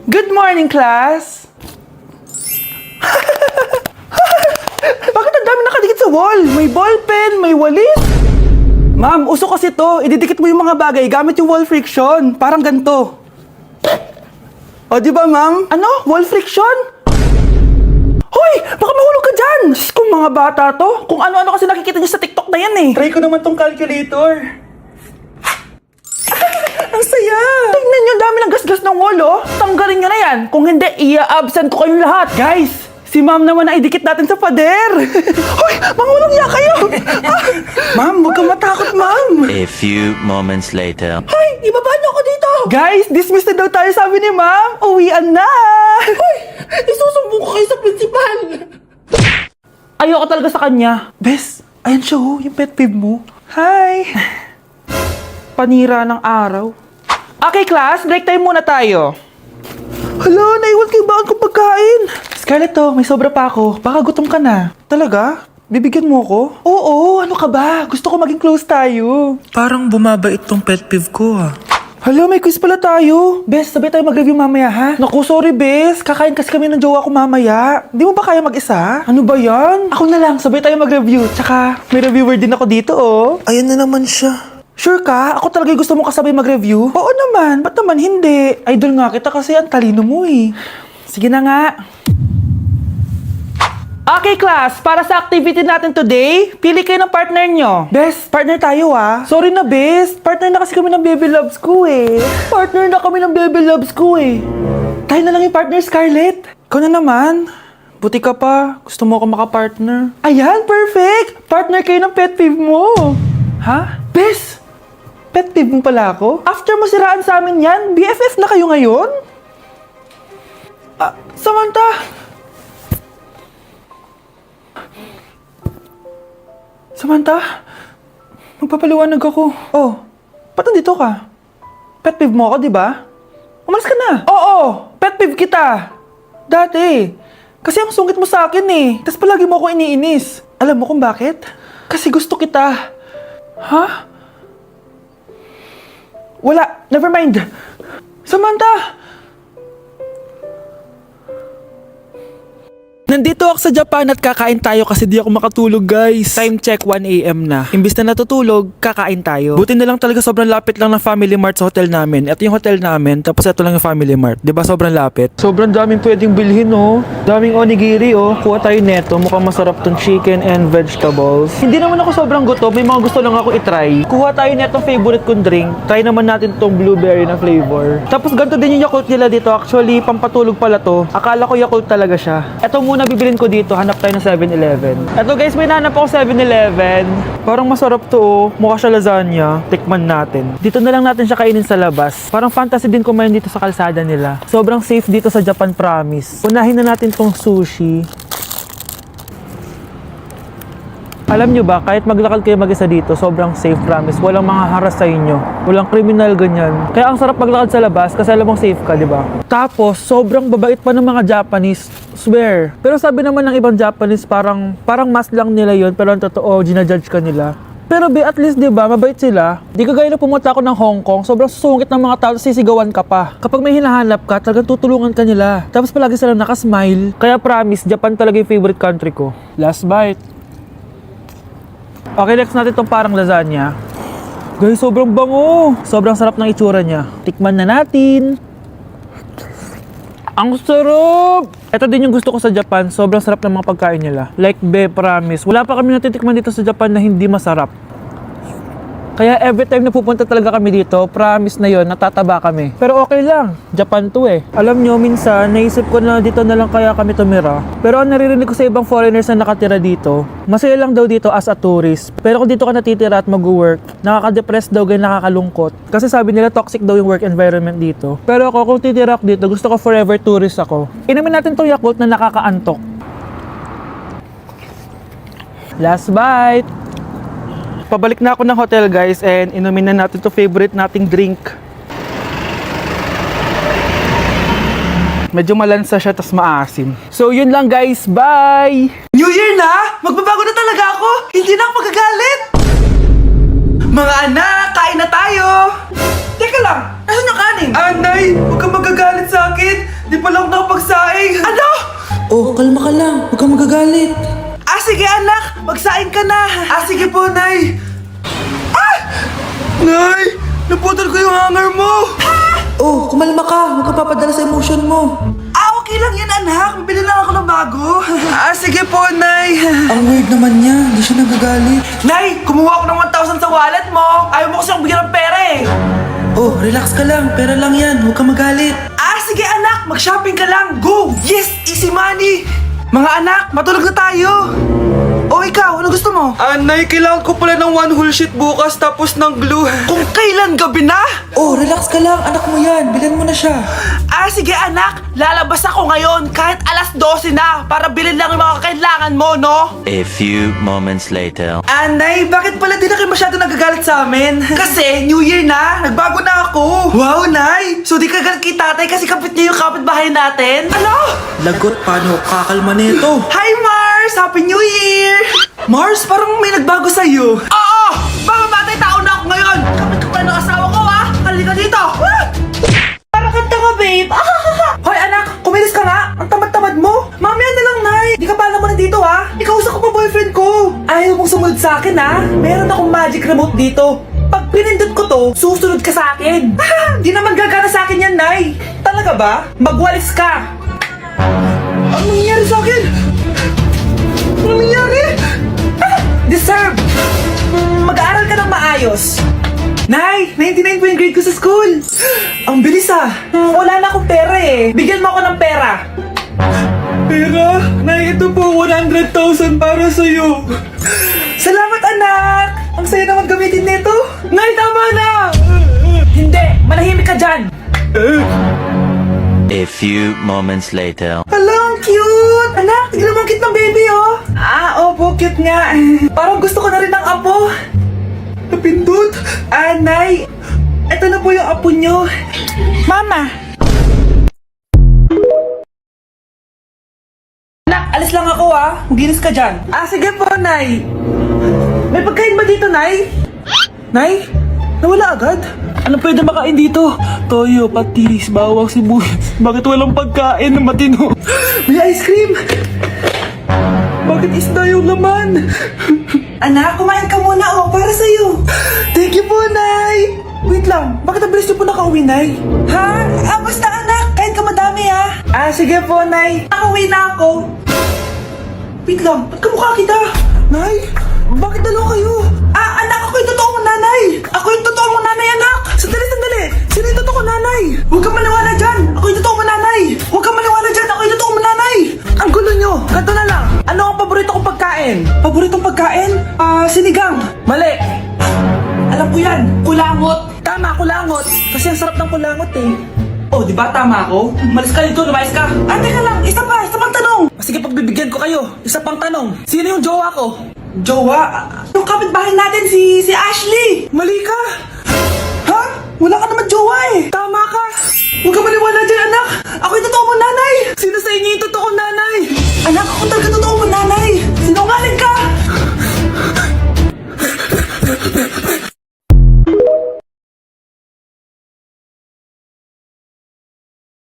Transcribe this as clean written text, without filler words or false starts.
Good morning, class! Bakit ang dami nakadikit sa wall? May ballpen, may walis. Ma'am, uso kasi to. Ididikit mo yung mga bagay gamit yung wall friction. Parang ganito. O, di ba, ma'am? Ano? Wall friction? Hoy! Baka mahulog ka dyan! Sus, kung mga bata to. Kung ano-ano kasi nakikita niyo sa TikTok na yan eh. Try ko naman tong calculator. Ang saya! Tingnan niyo, dami ng gasgas ng wall, oh. Tanggalin niyo na yan. Kung hindi, i-absent ko kayong lahat. Guys, si ma'am naman na idikit natin sa pader. Hoy! Mangulong niya kayo! Ma'am, huwag kang matakot, ma'am. A few moments later. Hoy! Ibaba niyo ako dito! Guys, dismiss na daw tayo, sabi ni ma'am. Uwian na! Hoy! Isusumbong ko kayo sa principal! Ayoko talaga sa kanya. Bes, ayan siya, oh. Yung pet peeve mo. Hi! Panira ng araw. Okay, class. Break time muna tayo. Hala, naiwan kayo ba ang pagkain? Scarlett, to, may sobra pa ako. Baka gutom ka na. Talaga? Bibigyan mo ako? Oo, ano ka ba? Gusto ko maging close tayo. Parang bumabait tong pet peeve ko, ah. Hala, may quiz pala tayo. Bes, sabay tayo mag-review mamaya, ha? Naku, sorry, Bes. Kakain kasi kami ng jowa ko mamaya. Di mo ba kaya mag-isa? Ano ba yan? Ako na lang, sabay tayo mag-review. Tsaka, may reviewer din ako dito, oh. Ayan na naman siya. Sure ka? Ako talaga yung gusto mo kasabay mag-review? Oo naman, ba't naman hindi? Idol nga kita kasi ang talino mo eh. Sige na nga. Okay class, para sa activity natin today, pili kayo ng partner nyo. Bes, partner tayo ah. Sorry na Bes, partner na kasi kami ng baby loves ko eh. Partner na kami ng baby loves ko eh. Tayo na lang yung partner, Scarlett. Ikaw na naman. Buti ka pa, gusto mo ako makapartner. Ayan, perfect! Partner kayo ng pet peeve mo. Ha? Bes! Pet peeve mo pala ako? After mo siraan sa amin yan, BFF na kayo ngayon? Samantha! Samantha? Magpapaliwanag ako. Oh, ba't nandito ka? Pet peeve mo ako, di ba? Umalis ka na. Oo, pet peeve kita. Dati. Kasi ang sungit mo sa akin eh. Tapos palagi mo ako iniinis. Alam mo kung bakit? Kasi gusto kita. Ha? Wala. Never mind. Samantha! Nandito ako sa Japan at kakain tayo kasi di ako makatulog, guys. Time check, 1 AM na. Imbis na natutulog, kakain tayo. Buti na lang talaga sobrang lapit lang ng Family Mart sa hotel namin. Ito yung hotel namin, tapos ito lang yung Family Mart. Diba sobrang lapit? Sobrang daming pwedeng bilhin, oh. Daming onigiri, oh. Kuha tayo neto. Mukhang masarap tong chicken and vegetables. Hindi naman ako sobrang gutom. May mga gusto lang ako itry. Kuha tayo netong favorite kong drink. Try naman natin tong blueberry na flavor. Tapos ganito din yung Yakult nila dito. Actually, pampatulog pala to. Akala ko Yakult talaga siya. Ito muna bibilin ko dito, hanap tayo ng 7-Eleven. Eto guys, may nahanap ako 7-Eleven. Parang masarap to, oh. Mukha siya lasagna. Tikman natin. Dito na lang natin siya kainin sa labas. Parang fantasy din kumain dito sa kalsada nila. Sobrang safe dito sa Japan, promise. Unahin na natin tong sushi. Alam nyo ba, kahit maglakad kayo mag-isa dito, sobrang safe, promise. Walang mga haras sa inyo. Walang kriminal, ganyan. Kaya ang sarap maglakad sa labas kasi alam mong safe ka, di ba? Tapos, sobrang babait pa ng mga Japanese. Swear. Pero sabi naman ng ibang Japanese, parang mas lang nila yon, pero ang totoo, ginajudge ka nila. Pero be, at least, di ba, mabait sila. Di kagaya na pumunta ako ng Hong Kong, sobrang susungit ng mga tao, sisigawan ka pa. Kapag may hinahanap ka, talagang tutulungan ka nila. Tapos palagi sila nakasmile. Kaya promise, Japan talaga yung favorite country ko. Last bite. Okay, next natin itong parang lasagna. Guys, sobrang bango. Sobrang sarap ng itsura niya. Tikman na natin. Ang sarap! Ito din yung gusto ko sa Japan. Sobrang sarap ng mga pagkain nila. Like, be, promise. Wala pa kami natitikman dito sa Japan na hindi masarap. Kaya every time na pupunta talaga kami dito, promise na yon, natataba kami. Pero okay lang, Japan to eh. Alam nyo, minsan, naisip ko na dito na lang kaya kami tumira. Pero ang naririnig ko sa ibang foreigners na nakatira dito, masaya lang daw dito as a tourist. Pero kung dito ka natitira at mag-work, nakaka-depress daw, ganyan, nakakalungkot. Kasi sabi nila toxic daw yung work environment dito. Pero ako, kung titira ako dito, gusto ko forever tourist ako. Inumin natin tong Yakult na nakakaantok. Last bite! Pabalik na ako ng hotel, guys, and inumin na natin to favorite nating drink. Medyo malansa siya, tas maasim. So, yun lang, guys. Bye! New Year na! Magbabago na talaga ako! Hindi na ako magagalit! Mga anak, kain na tayo! Teka lang, nasan yung kanin? Anay, huwag kang magagalit sa akin! Bakit? Di pa lang nakapagsaing. Ano? Oh, kalma ka lang. Huwag kang magagalit. Ah, sige anak. Magsaing ka na. Ah, sige po, Nay. Ah! Nay! Naputol ko yung hanger mo. Oh, kumalma ka. Huwag kang papadala sa emotion mo. Ah, okay lang yan, anak. Bibili lang ako ng bago. Ah, sige po, Nay. Ang weird naman niya. Hindi siya nagagalit. Nay, kumuha ako ng 1,000 sa wallet mo. Ayaw mo kasi akong bigyan ng pera eh. Oh, relax ka lang. Pera lang yan. Huwag kang magalit. Ah, sige anak. Mag-shopping ka lang. Go! Yes! Easy money! Mga anak, matulog na tayo. O ikaw, ano gusto mo? Nay, kailangan ko pala ng one whole sheet bukas tapos ng glue. Kung kailan gabi na? Oh, relax ka lang. Anak mo yan. Bilhan mo na siya. Ah, sige anak. Lalabas ako ngayon kahit alas 12 na para bilhin lang yung mga kailangan mo, no? A few moments later. Nay, bakit pala di na kayo masyado nagagalit sa amin? Kasi New Year na, nagbago na ako. Wow, Nay! So di ka galit kay tatay kasi kapit niya yung kapitbahay natin? Ano? Lagot, paano kakalma nito? Hi, Mars! Happy New Year! Mars, parang may nagbago sa'yo. Oo! Mamamatay tao na ako ngayon! Kapit ko pa ng asawa ko, ha? Halika dito! Ah! Parang kanta ka, babe! Hoy, anak! Kumilis ka nga! Ang tamad-tamad mo! Mamaya na lang, Nay! Di ka pala mo na dito, ha? Ikausap ko pa boyfriend ko! Ayaw mong sumunod sa akin, ha? Meron akong magic remote dito. Pag pinindot ko to, susunod ka sa akin. Di naman gagana sa akin yan, Nay. Talaga ba? Magwalis ka! Ano nangyari sa akin? Ano nangyari? Ah! Deserve! Mag-aaral ka ng maayos. Nay, 99 po yung grade ko sa school. Ang bilis ah. Wala na akong pera eh. Bigyan mo ako ng pera. Pera? Nay, ito po 100,000 para sa'yo. Salamat anak. Ang saya naman gamitin nito. Nay, tama na. Hindi, manahimik ka dyan. A few moments later. Hala, ang cute! Anak, tignan mo ang cute ng baby, oh! Ah, opo, cute nga. Parang gusto ko na rin ng apo. Napindot. Ah, Nay, ito na po yung apo nyo. Mama! Anak, alis lang ako, ah. Maginis ka dyan. Ah, sige po, Nay. May pagkain ba dito, Nay? Nay? Nawala agad? Ano pwede makain dito? Toyo, patis, bawang, sibuyas. Bakit walang pagkain na matino? May ice cream! Bakit isda yung laman? Anak, kumain ka muna oh, para sa'yo. Thank you po, Nay! Wait lang, bakit ang bilis niyo po nakauwi, Nay? Ha? Ah, basta anak, kahit ka madami ha. Ah, sige po, Nay. Nakauwi na ako. Wait lang, ba't kamukha kita? Nay, bakit dalawa kayo? Ah, anak, ako yung totoo mong nanay! Ako yung totoo mong nanay, anak! Sandali! Sino yung totoo mong nanay? Huwag kang maniwala dyan! Ako yung totoo mong nanay! Huwag kang maniwala dyan! Ako yung totoo mong nanay! Ang gulo nyo! Ganto na lang! Ano ang paborito kong pagkain? Paboritong pagkain? Sinigang! Mali! Alam ko yan! Kulangot! Tama, kulangot! Kasi ang sarap ng kulangot eh. Oh, di ba tama ako? Malis ka dito, lumayas ka! Ah, teka lang! Isa pang tanong! Sige, pagbibigyan ko kayo. Isa pang tanong. Sino yung jowa ko? Jowa? Yung kapitbahay natin, si Ashley! Mali ka! Ha? Wala ka naman jowa eh! Tama ka! Huwag ka maniwala dyan, anak! Ako yung totoo mong nanay! Sino sa inyo yung totoong nanay? Anak, ako talaga